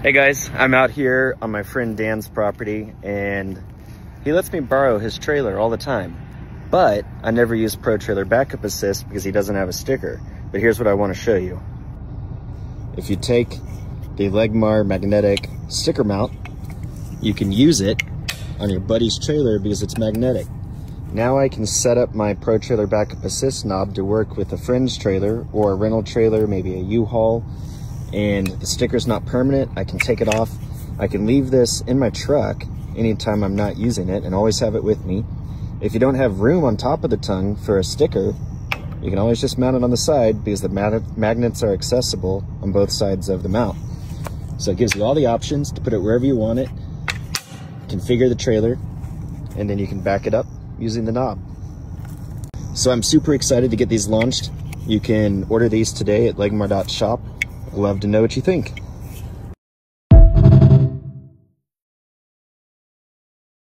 Hey guys, I'm out here on my friend Dan's property and he lets me borrow his trailer all the time, but I never use Pro Trailer Backup Assist because he doesn't have a sticker. But here's what I want to show you. If you take the Legmar magnetic sticker mount, you can use it on your buddy's trailer because it's magnetic. Now I can set up my Pro Trailer Backup Assist knob to work with a friend's trailer or a rental trailer, maybe a U-Haul, and the sticker's not permanent. I can take it off. I can leave this in my truck anytime I'm not using it and always have it with me. If you don't have room on top of the tongue for a sticker, you can always just mount it on the side because the magnets are accessible on both sides of the mount. So it gives you all the options to put it wherever you want it, configure the trailer, and then you can back it up using the knob. So I'm super excited to get these launched. You can order these today at legmar.shop. Love to know what you think.